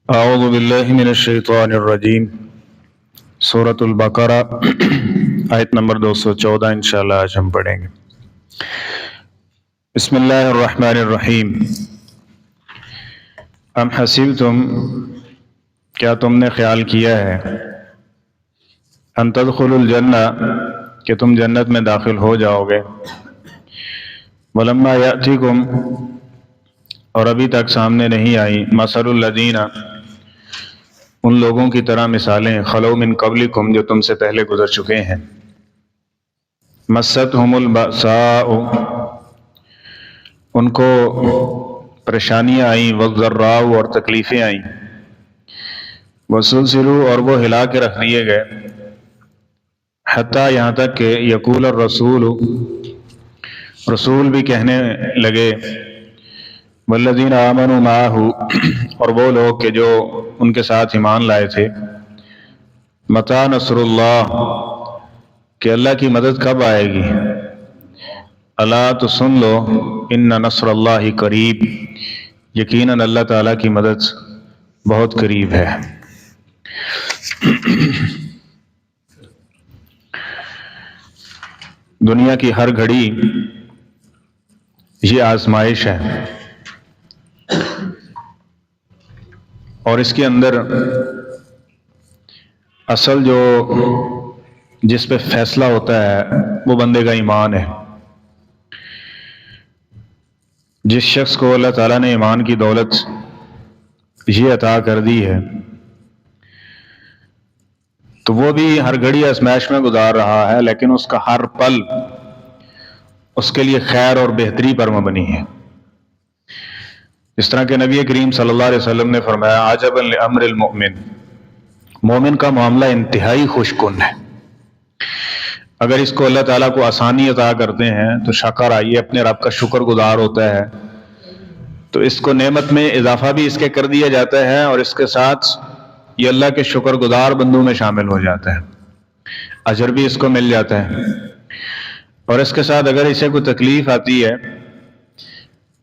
اعوذ باللہ من الشیطان الرجیم سورۃ البقرہ آیت نمبر 214 انشاءاللہ آج ہم پڑھیں گے۔ بسم اللہ الرحمن الرحیم۔ ام حسبتم، کیا تم نے خیال کیا ہے، ان تدخلوا الجنہ، کہ تم جنت میں داخل ہو جاؤ گے، ولما یأتیکم، اور ابھی تک سامنے نہیں آئی، مثل الذین، ان لوگوں کی طرح مثالیں، خلو من قبلکم، جو تم سے پہلے گزر چکے ہیں، مستہم البأساء، ان کو پریشانیاں آئیں، والضراء، اور تکلیفیں آئیں، وزلزلوا، اور وہ ہلا کے رکھ دیے گئے، حتیٰ، یہاں تک کہ یقول الرسول، رسول بھی کہنے لگے، والذین آمنوا معہ، اور وہ لوگ کہ جو ان کے ساتھ ایمان لائے تھے، متی نصر اللہ، کہ اللہ کی مدد کب آئے گی، الا تو سن لو، ان نصر اللہ قریب، یقیناً اللہ تعالیٰ کی مدد بہت قریب ہے۔ دنیا کی ہر گھڑی یہ آزمائش ہے، اور اس کے اندر اصل جو جس پہ فیصلہ ہوتا ہے وہ بندے کا ایمان ہے۔ جس شخص کو اللہ تعالیٰ نے ایمان کی دولت یہ عطا کر دی ہے تو وہ بھی ہر گھڑی آزمائش میں گزار رہا ہے، لیکن اس کا ہر پل اس کے لیے خیر اور بہتری پر مبنی ہے۔ اس طرح کہ نبی کریم صلی اللہ علیہ وسلم نے فرمایا، عجبا لامر المؤمن، مومن کا معاملہ انتہائی خوش کن ہے۔ اگر اس کو اللہ تعالیٰ کو آسانی عطا کرتے ہیں تو شکر آئیے، اپنے رب کا شکر گزار ہوتا ہے، تو اس کو نعمت میں اضافہ بھی اس کے کر دیا جاتا ہے، اور اس کے ساتھ یہ اللہ کے شکر گزار بندوں میں شامل ہو جاتا ہے، اجر بھی اس کو مل جاتا ہے۔ اور اس کے ساتھ اگر اسے کوئی تکلیف آتی ہے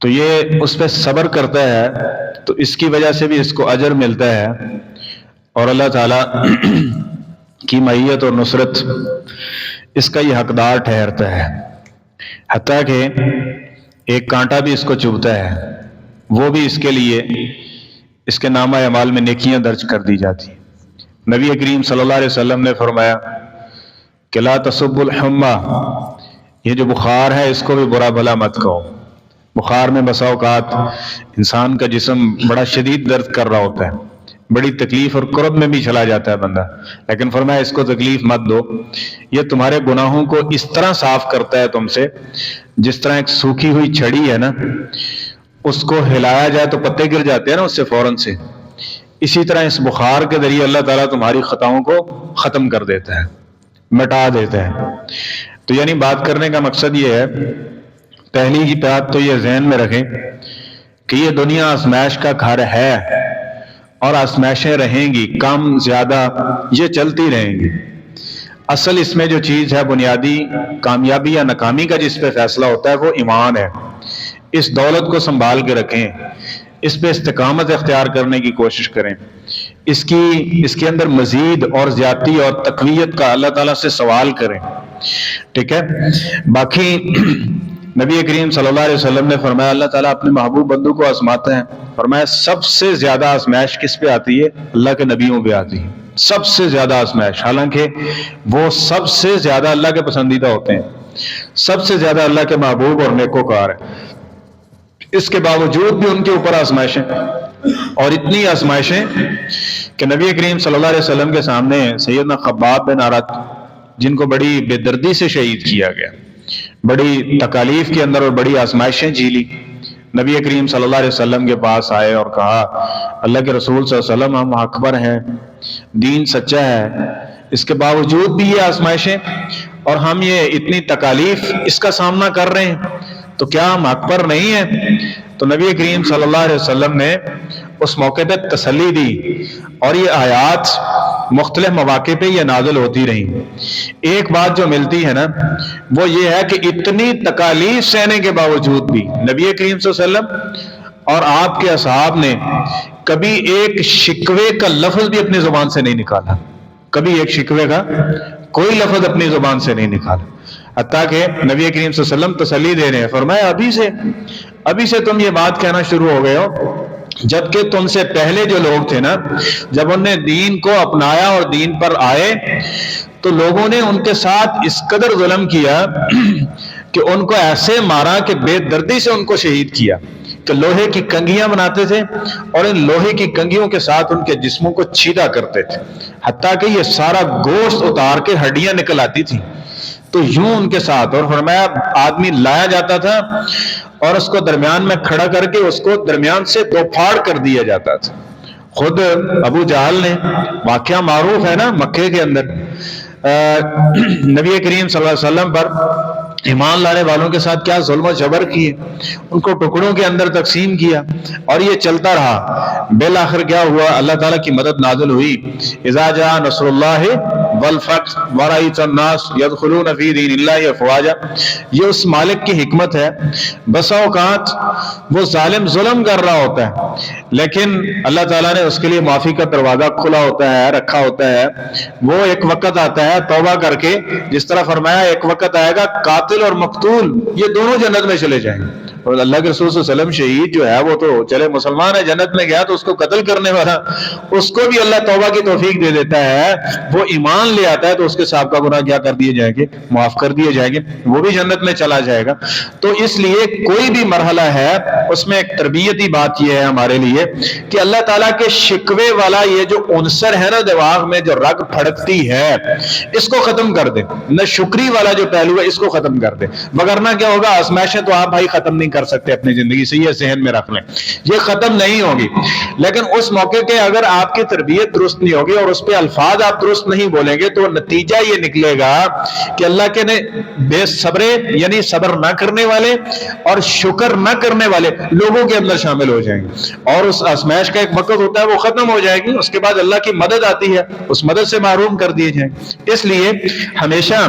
تو یہ اس پہ صبر کرتا ہے، تو اس کی وجہ سے بھی اس کو اجر ملتا ہے، اور اللہ تعالیٰ کی معیت اور نصرت اس کا یہ حقدار ٹھہرتا ہے، حتیٰ کہ ایک کانٹا بھی اس کو چبھتا ہے، وہ بھی اس کے لیے اس کے نامہ اعمال میں نیکیاں درج کر دی جاتی ہیں۔ نبی کریم صلی اللہ علیہ وسلم نے فرمایا کہ لا تسبوا الحمى، یہ جو بخار ہے اس کو بھی برا بھلا مت کہو۔ بخار میں بسا اوقات انسان کا جسم بڑا شدید درد کر رہا ہوتا ہے، بڑی تکلیف اور کرب میں بھی چلا جاتا ہے بندہ، لیکن فرمایا اس کو تکلیف مت دو، یہ تمہارے گناہوں کو اس طرح صاف کرتا ہے تم سے، جس طرح ایک سوکھی ہوئی چھڑی ہے نا، اس کو ہلایا جائے تو پتے گر جاتے ہیں نا اس سے فوراً سے، اسی طرح اس بخار کے ذریعے اللہ تعالیٰ تمہاری خطاؤں کو ختم کر دیتا ہے، مٹا دیتا ہے۔ تو یعنی بات کرنے کا مقصد یہ ہے، پہلی کی بات تو یہ ذہن میں رکھیں کہ یہ دنیا آزمائش کا گھر ہے، اور آزمائشیں رہیں گی، کم زیادہ یہ چلتی رہیں گی۔ اصل اس میں جو چیز ہے، بنیادی کامیابی یا ناکامی کا جس پہ فیصلہ ہوتا ہے وہ ایمان ہے۔ اس دولت کو سنبھال کے رکھیں، اس پہ استقامت اختیار کرنے کی کوشش کریں، اس کے اندر مزید اور زیادتی اور تقویت کا اللہ تعالیٰ سے سوال کریں، ٹھیک ہے۔ باقی نبی کریم صلی اللہ علیہ وسلم نے فرمایا اللہ تعالیٰ اپنے محبوب بندوں کو آزماتا ہے، فرمایا سب سے زیادہ آزمائش کس پہ آتی ہے؟ اللہ کے نبیوں پہ آتی ہے، سب سے زیادہ آزمائش، حالانکہ وہ سب سے زیادہ اللہ کے پسندیدہ ہوتے ہیں، سب سے زیادہ اللہ کے محبوب اور نیکوکار ہیں، اس کے باوجود بھی ان کے اوپر آزمائشیں، اور اتنی آزمائشیں کہ نبی کریم صلی اللہ علیہ وسلم کے سامنے سیدنا خباب بن عرت، جن کو بڑی بے دردی سے شہید کیا گیا، بڑی تکالیف کے اندر اور بڑی آزمائشیں جھیلی، نبی کریم صلی اللہ علیہ وسلم کے پاس آئے اور کہا اللہ کے رسول صلی اللہ علیہ وسلم، ہم حق پر ہیں، دین سچا ہے، اس کے باوجود بھی یہ آزمائشیں اور ہم یہ اتنی تکالیف اس کا سامنا کر رہے ہیں، تو کیا ہم حق پر نہیں ہیں؟ تو نبی کریم صلی اللہ علیہ وسلم نے اس موقع پہ تسلی دی، اور یہ آیات مختلف مواقع پہ یہ نازل ہوتی رہی۔ ایک بات جو ملتی ہے نا وہ یہ ہے کہ اتنی تکالیف سہنے کے باوجود بھی نبی کریم صلی اللہ علیہ وسلم اور آپ کے اصحاب نے کبھی ایک شکوے کا لفظ بھی اپنی زبان سے نہیں نکالا، کبھی ایک شکوے کا کوئی لفظ اپنی زبان سے نہیں نکالا، حتیٰ کہ نبی کریم صلی اللہ علیہ وسلم تسلی دے رہے ہیں، فرمایا ابھی سے تم یہ بات کہنا شروع ہو گئے ہو، جبکہ تم سے پہلے جو لوگ تھے نا، جب انہوں نے دین کو اپنایا اور دین پر آئے تو لوگوں نے ان کے ساتھ اس قدر ظلم کیا کہ ان کو ایسے مارا کہ بے دردی سے ان کو شہید کیا، کہ لوہے کی کنگھیاں بناتے تھے اور ان لوہے کی کنگھیوں کے ساتھ ان کے جسموں کو چھیدا کرتے تھے، حتیٰ کہ یہ سارا گوشت اتار کے ہڈیاں نکل آتی تھی، تو یوں ان کے ساتھ۔ اور فرمایا آدمی لایا جاتا تھا اور اس کو درمیان میں کھڑا کر کے اس کو درمیان سے دو پھاڑ کر دیا جاتا تھا۔ خود ابو جہل نے، واقعہ معروف ہے نا مکے کے اندر، نبی کریم صلی اللہ علیہ وسلم پر ایمان لانے والوں کے ساتھ کیا ظلم و جبر کیے، ان کو ٹکڑوں کے اندر تقسیم کیا، اور یہ چلتا رہا۔ بالآخر کیا ہوا؟ اللہ تعالیٰ کی مدد نازل ہوئی، اذا جاء نصر اللہ والفتح ورأیت الناس یدخلون فی دین اللہ افواجا۔ یہ اس مالک کی حکمت ہے، بسا اوقات وہ ظالم ظلم کر رہا ہوتا ہے لیکن اللہ تعالیٰ نے اس کے لیے معافی کا دروازہ کھلا ہوتا ہے، رکھا ہوتا ہے۔ وہ ایک وقت آتا ہے توبہ کر کے، جس طرح فرمایا ایک وقت آئے گا قاتل اور مقتول یہ دونوں جنت میں چلے جائیں گے، اور اللہ کے رسول صلی اللہ علیہ وسلم شہید جو ہے وہ تو چلے مسلمان ہے، جنت میں گیا تو اس کو قتل کرنے والا اس کو بھی اللہ توبہ کی توفیق دے دیتا ہے، وہ ایمان لے آتا ہے تو اس کے سابقہ گناہ کیا کر دیے جائیں گے؟ معاف کر دیے جائیں گے، وہ بھی جنت میں چلا جائے گا۔ تو اس لیے کوئی بھی مرحلہ ہے اس میں ایک تربیتی بات یہ ہے ہمارے لیے کہ اللہ تعالیٰ کے شکوے والا یہ جو عنصر ہے نا دماغ میں جو رگ پھڑکتی ہے، اس کو ختم کر دے، نہ شکری والا جو پہلو ہے اس کو ختم کر دے، وگرنہ کیا ہوگا؟ آزمائشیں تو آپ بھائی ختم نہیں کر سکتے اپنی زندگی سے، یہ ذہن میں رکھ لیں، یہ ختم نہیں ہوگی، لیکن اس موقع کے اگر آپ کی تربیت درست نہیں ہوگی اور اس پہ الفاظ آپ درست نہیں بولیں گے تو نتیجہ یہ نکلے گا کہ اللہ کے نے بے صبرے یعنی صبر نہ کرنے والے اور شکر نہ کرنے والے لوگوں کے اندر شامل ہو جائیں گے، اور اس آزمائش کا ایک وقت ہوتا ہے وہ ختم ہو جائے گی، اس کے بعد اللہ کی مدد آتی ہے، اس مدد سے محروم کر دیے جائیں گے۔ اس لیے ہمیشہ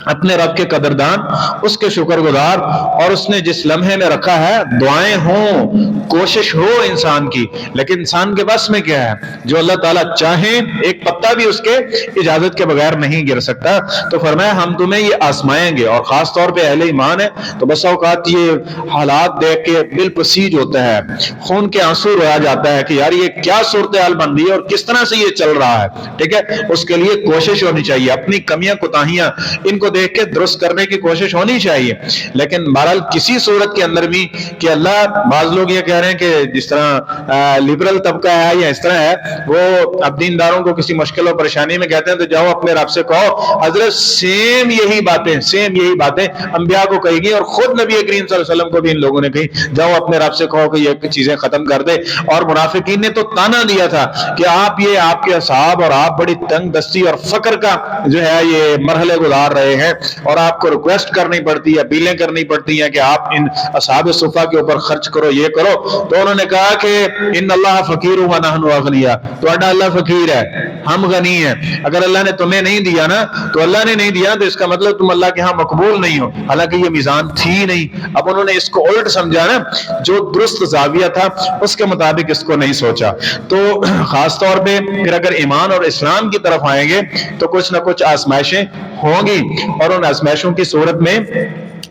اپنے رب کے قدردان، اس کے شکر گزار، اور اس نے جس لمحے میں رکھا ہے دعائیں ہوں، کوشش ہو انسان کی، لیکن انسان کے بس میں کیا ہے؟ جو اللہ تعالیٰ چاہیں ایک پتہ بھی اس کے اجازت کے بغیر نہیں گر سکتا۔ تو فرمایا ہم تمہیں یہ آزمائیں گے، اور خاص طور پہ اہل ایمان ہے تو بس اوقات یہ حالات دیکھ کے دل پسیج ہوتا ہے، خون کے آنسو رویا جاتا ہے کہ یار یہ کیا صورتحال بن رہی ہے اور کس طرح سے یہ چل رہا ہے، ٹھیک ہے؟ اس کے لیے کوشش ہونی چاہیے، اپنی کمیاں کوتاہیاں ان کو دیکھ کے درست کرنے کی کوشش ہونی چاہیے، لیکن بہرحال کسی صورت کے اندر بھی کہ اللہ، بعض لوگ یہ کہہ رہے ہیں کہ جس طرح لبرل طبقہ ہے یا اس طرح ہے، وہ اب دینداروں کو کسی مشکل اور پریشانی میں کہتے ہیں تو جاؤ اپنے رب سے کہو، حضرت سیم یہی باتیں انبیاء کو کہی گئی، اور خود نبی کریم صلی اللہ علیہ وسلم کو بھی ان لوگوں نے کہی، جاؤ اپنے رب سے کہو کہ یہ چیزیں ختم کر دے۔ اور منافقین نے تو تانا دیا تھا کہ آپ کے اصحاب اور آپ بڑی تنگ دستی اور فقر کا جو ہے یہ مرحلے گزار رہے ہیں، اور آپ کو ریکویسٹ کرنی پڑتی ہے، اپیلیں کرنی پڑتی ہیں کہ آپ ان اصحاب صفا کے اوپر خرچ کرو، یہ کرو۔ تو انہوں نے کہا کہ ان اللہ فقیر و نحن اغنیاء، تو اللہ فقیر ہے ہم غنی ہیں، اگر اللہ نے تمہیں نہیں دیا نا تو اللہ نے نہیں دیا تو اس کا مطلب تم اللہ کے ہاں مقبول نہیں ہو، حالانکہ یہ میزان تھی نہیں۔ اب انہوں نے اس کو الٹ سمجھا نا، جو درست زاویہ تھا اس کے مطابق اس کو نہیں سوچا۔ تو خاص طور پہ پھر اگر ایمان اور اسلام کی طرف آئیں گے تو کچھ نہ کچھ آزمائشیں ہوں گی، اور ان آزمائشوں کی صورت میں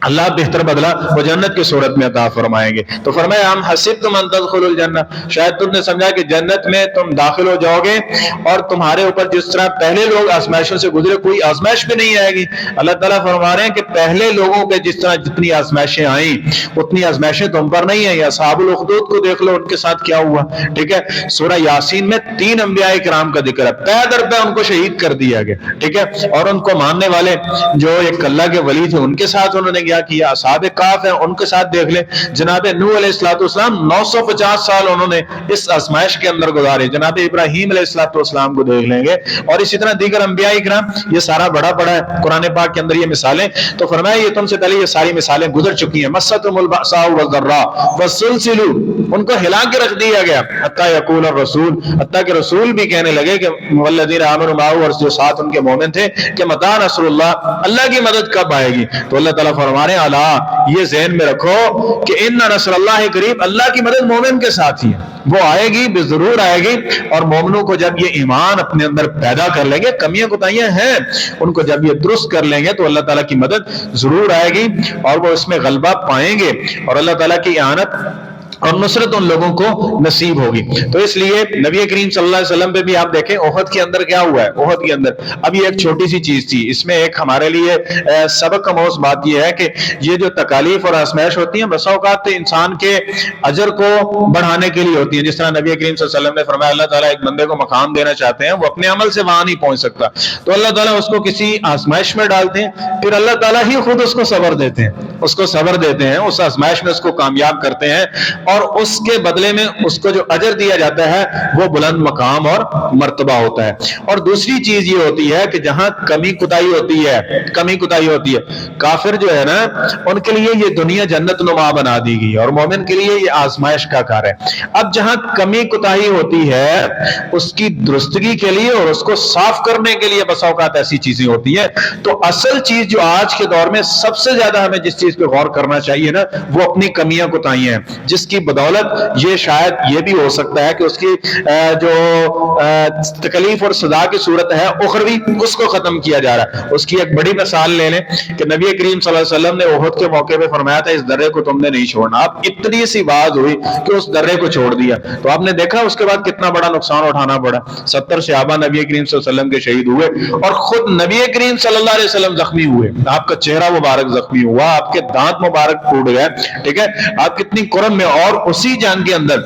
اللہ بہتر بدلہ وہ جنت کی صورت میں عطا فرمائیں گے۔ تو فرمایا ہم حسبتم ان تدخلوا الجنہ، شاید تم نے سمجھا کہ جنت میں تم داخل ہو جاؤ گے اور تمہارے اوپر جس طرح پہلے لوگ آزمائشوں سے گزرے کوئی آزمائش بھی نہیں آئے گی۔ اللہ تعالیٰ فرما رہے ہیں کہ پہلے لوگوں پہ جس طرح جتنی آزمائشیں آئیں اتنی آزمائشیں تم پر نہیں آئیں۔ اصحاب الاخدود کو دیکھ لو ان کے ساتھ کیا ہوا، ٹھیک ہے؟ سورہ یاسین میں 3 انبیاء کرام کا ذکر ہے، پے در پے ان کو شہید کر دیا گیا، ٹھیک ہے؟ اور ان کو ماننے والے جو ایک اللہ کے ولی تھے ان کے ساتھ انہوں نے کیا کیا، اصحاب کہف ہیں ان کے ساتھ دیکھ لیں، جناب نوح علیہ السلام 950 سال انہوں نے اس آزمائش کے اندر گزارے، جناب ابراہیم علیہ السلام کو دیکھ لیں گے، اور اسی طرح دیگر انبیاء کرام، یہ سارا بڑا پڑا ہے قرآن پاک کے اندر یہ مثالیں۔ تو فرمایا یہ تم سے پہلے یہ ساری مثالیں گزر چکی ہیں، مستهم البأساء والضراء والزلزلوا، ان کو ہلا کے رکھ دیا گیا، حتی یقول الرسول، حتی کہ رسول بھی کہنے لگے کہ والذین آمنوا معه، اور جو ساتھ ان کے مومن تھے، کہ متی نصر اللہ، اللہ کی مدد کب آئے گی؟ تو اللہ تعالیٰ فرما ہمارے اعلیٰ یہ ذہن میں رکھو کہ ان نصر اللہ قریب، اللہ کی مدد مومن کے ساتھ ہی ہے، وہ آئے گی، بے ضرور آئے گی. اور مومنوں کو جب یہ ایمان اپنے اندر پیدا کر لیں گے، کمیاں کوتاہیاں ہیں ان کو جب یہ درست کر لیں گے تو اللہ تعالیٰ کی مدد ضرور آئے گی اور وہ اس میں غلبہ پائیں گے اور اللہ تعالیٰ کی اعانت اور نصرت ان لوگوں کو نصیب ہوگی. تو اس لیے نبی کریم صلی اللہ علیہ وسلم پہ بھی آپ دیکھیں احد کے اندر کیا ہوا ہے. احد کے اندر اب یہ ایک چھوٹی سی چیز تھی، اس میں ایک ہمارے لیے سبق کا موضوع بات یہ ہے کہ یہ جو تکالیف اور آزمائش ہوتی ہیں بسا اوقات انسان کے اجر کو بڑھانے کے لیے ہوتی ہیں. جس طرح نبی کریم صلی اللہ علیہ وسلم نے فرمایا اللہ تعالیٰ ایک بندے کو مقام دینا چاہتے ہیں، وہ اپنے عمل سے وہاں نہیں پہنچ سکتا تو اللہ تعالیٰ اس کو کسی آزمائش میں ڈالتے ہیں، پھر اللہ تعالیٰ ہی خود اس کو صبر دیتے ہیں، اس کو صبر دیتے ہیں، اس آزمائش میں اس کو کامیاب کرتے ہیں اور اس کے بدلے میں اس کو جو اجر دیا جاتا ہے وہ بلند مقام اور مرتبہ ہوتا ہے. اور دوسری چیز یہ ہوتی ہے کہ جہاں کمی کوتاہی ہوتی ہے کافر جو ہے نا ان کے لیے یہ دنیا جنت نما بنا دی گئی اور مومن کے لیے یہ آزمائش کا کار ہے. اب جہاں کمی کوتاہی ہوتی ہے اس کی درستگی کے لیے اور اس کو صاف کرنے کے لیے بسا اوقات ایسی چیزیں ہوتی ہیں. تو اصل چیز جو آج کے دور میں سب سے زیادہ ہمیں جس چیز پہ غور کرنا چاہیے نا وہ اپنی کمیاں کوتاہیاں ہیں، جس کی بدولت یہ شاید یہ بھی ہو سکتا ہے کہ اس کی جو تکلیف اور سزا کی صورت ہے اخروی اس کو ختم کیا جا رہا ہے. اس کی ایک بڑی مثال لے لیں کہ نبی کریم صلی اللہ علیہ وسلم نے احد کے موقع پہ فرمایا تھا اس درے کو تم نے نہیں چھوڑنا. اب اتنی سی بات ہوئی کہ اس درے کو چھوڑ دیا تو آپ نے دیکھا اس کے بعد کتنا بڑا نقصان اٹھانا پڑا. 70 صحابہ نبی کریم صلی اللہ علیہ وسلم کے شہید ہوئے اور خود نبی کریم صلی اللہ علیہ وسلم زخمی ہوئے. آپ کا چہرہ مبارک زخمی ہوا، آپ کے دانت مبارک ٹوٹ گئے، ٹھیک ہے، آپ کتنی کرم میں. اور اسی جنگ کے اندر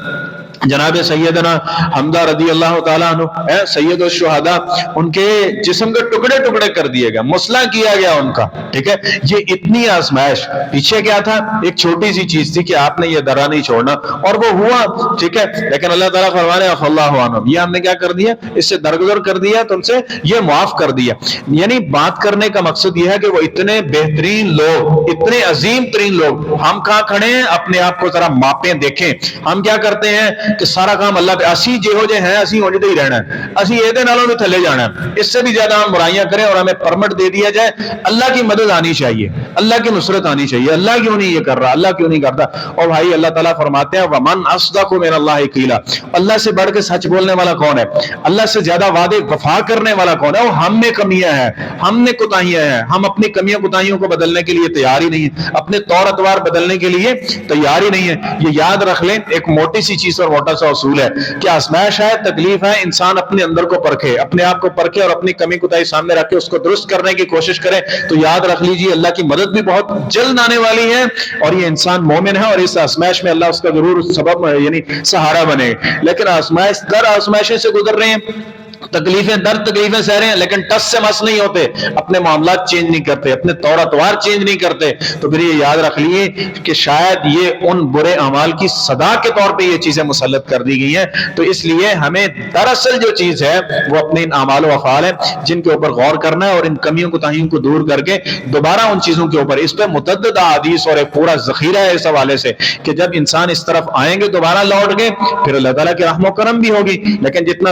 جناب سیدنا حمزہ رضی اللہ تعالیٰ عنہ سید الشہداء ان کے جسم کے ٹکڑے ٹکڑے کر دیے گئے، مسلح کیا گیا ان کا، ٹھیک ہے. یہ اتنی آزمائش پیچھے کیا تھا، ایک چھوٹی سی چیز تھی کہ آپ نے یہ درا نہیں چھوڑنا اور وہ ہوا، ٹھیک ہے. لیکن اللہ تعالیٰ فرمانے عفا اللہ عنہم، یہ ہم نے کیا کر دیا، اس سے درگزر کر دیا، تم سے یہ معاف کر دیا. یعنی بات کرنے کا مقصد یہ ہے کہ وہ اتنے بہترین لوگ، اتنے عظیم ترین لوگ، ہم کہاں کھڑے ہیں اپنے آپ کو ذرا ماپیں دیکھیں. ہم کیا کرتے ہیں کہ سارا کام اللہ پہ، اسی جہو جے ہیں اسی ہوجدے ہی رہنا ہے، اسی یہ دے نالوں میں تھلے جانا ہے، اس سے بھی زیادہ ہم برائیاں کریں اور ہمیں پرمٹ دے دیا جائے. اللہ کی مدد آنی چاہیے، اللہ کی نصرت آنی چاہیے. اللہ کیوں نہیں یہ کر رہا، اللہ کیوں نہیں کرتا. اور بھائی اللہ تعالیٰ فرماتے ہیں وَمَنْ أَصْدَقُ مِنَ اللَّهِ قِيلًا، اللہ سے بڑھ کے سچ بولنے والا کون ہے، اللہ سے زیادہ وعدے وفا کرنے والا کون ہے. اور ہم میں کمیاں ہیں، ہم نے کوتاہیاں ہیں، ہم اپنی کمیاں کوتاہیوں کو بدلنے کے لیے تیار ہی نہیں ہیں، اپنے طور اتوار بدلنے کے لیے تیار ہی نہیں ہے. یہ یاد رکھ لیں، ایک موٹی سی چیز اور موٹا سا اصول ہے کہ آزمائش ہے، تکلیف ہے، انسان اپنے اندر کو پرکھے، اپنے آپ کو پرکھے اور اپنی کمی کوتاہی سامنے رکھ کے اس کو درست کرنے کی کوشش کرے تو یاد رکھ لیجیے اللہ کی مدد بھی بہت جلد آنے والی ہے. اور یہ انسان مومن ہے اور اس آزمائش میں اللہ اس کا ضرور سبب یعنی سہارا بنے. لیکن آزمائش در آزمائشیں سے گزر رہے ہیں، تکلیفیں در تکلیفیں سہ رہے ہیں، لیکن ٹس سے مس نہیں ہوتے، اپنے معاملات چینج نہیں کرتے، اپنے طور اتوار چینج نہیں کرتے. تو پھر یہ یاد رکھ لیے کہ شاید یہ ان برے اعمال کی صدا کے طور پہ یہ چیزیں مسلط کر دی گئی ہیں. تو اس لیے ہمیں دراصل جو چیز ہے وہ اپنے ان اعمال و افعال ہیں جن کے اوپر غور کرنا ہے اور ان کمیوں کوتاہیوں کو دور کر کے دوبارہ ان چیزوں کے اوپر، اس پہ متعدد احادیث اور ایک پورا ذخیرہ ہے اس حوالے سے کہ جب انسان اس طرف آئیں گے دوبارہ لوٹ کے پھر اللہ تعالیٰ کی رحم و کرم بھی ہوگی. لیکن جتنا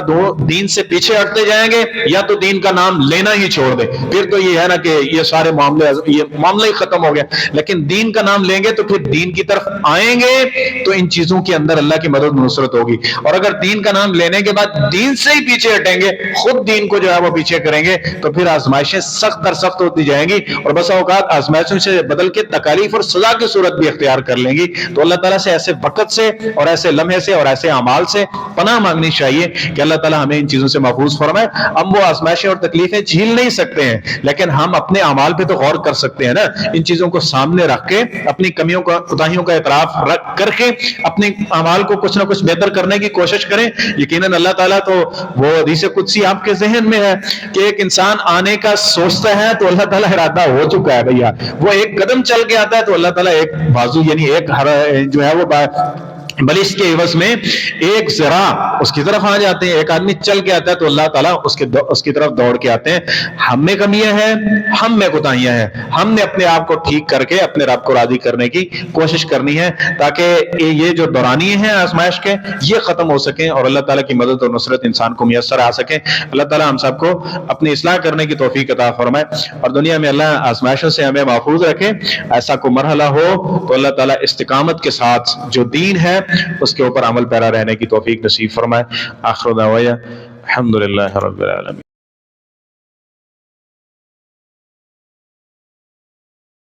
دین سے پیچھے ہٹتے جائیں گے یا تو دین کا نام لینا ہی چھوڑ دیں، پھر تو یہ ہے نا کہ یہ سارے معاملے ہی ختم ہو گیا. لیکن دین کا نام لیں گے تو پھر دین کی طرف آئیں گے تو ان چیزوں کے اندر اللہ کی مدد نصرت ہوگی. اور اگر دین کا نام لینے کے بعد دین سے ہی پیچھے ہٹیں گے، خود دین کو جو ہے وہ پیچھے کریں گے تو پھر آزمائشیں سخت در سخت ہوتی جائیں گی اور بسا اوقات آزمائشوں سے بدل کے تکالیف اور سزا کی صورت بھی اختیار کر لیں گی. تو اللہ تعالیٰ سے ایسے وقت سے اور ایسے لمحے سے اور ایسے اعمال سے پناہ مانگنی چاہیے کہ اللہ تعالیٰ ہمیں ان چیزوں سے محفوظ فرمائے. ہم وہ آزمائشیں اور تکلیفیں جھیل نہیں سکتے ہیں لیکن ہم اپنے اعمال پہ تو غور کر سکتے ہیں نا. ان چیزوں کو سامنے رکھ کے اپنی کمیوں کا کوتاہیوں کا اعتراف رکھ کر کے اپنے اعمال کو کچھ نہ کچھ بہتر کرنے کی کوشش کریں. یقیناً اللہ تعالیٰ تو وہ حدیث قدسی آپ کے ذہن میں ہے کہ ایک انسان آنے کا سوچتا ہے تو اللہ تعالیٰ ارادہ ہو چکا ہے بھیا. وہ ایک قدم چل کے آتا ہے تو اللہ تعالیٰ ایک بازو یعنی ایک جو ہے وہ بل اس کے عوض میں ایک ذرا اس کی طرف آ جاتے ہیں. ایک آدمی چل کے آتا ہے تو اللہ تعالیٰ اس کی طرف دوڑ کے آتے ہیں. ہم میں کمیاں ہیں, ہم میں کوتاہیاں ہیں, ہم نے اپنے آپ کو ٹھیک کر کے اپنے رب کو راضی کرنے کی کوشش کرنی ہے تاکہ یہ جو دورانیے ہیں آزمائش کے یہ ختم ہو سکیں اور اللہ تعالیٰ کی مدد اور نصرت انسان کو میسر آ سکے. اللہ تعالیٰ ہم سب کو اپنی اصلاح کرنے کی توفیق عطا فرمائے اور دنیا میں اللہ آزمائشوں سے ہمیں محفوظ رکھے. ایسا کوئی مرحلہ ہو تو اللہ تعالیٰ استقامت کے ساتھ جو دین ہے اس کے اوپر عمل پیرا رہنے کی توفیق نصیب فرمائے. آخر دعوایا الحمدللہ رب العالمین.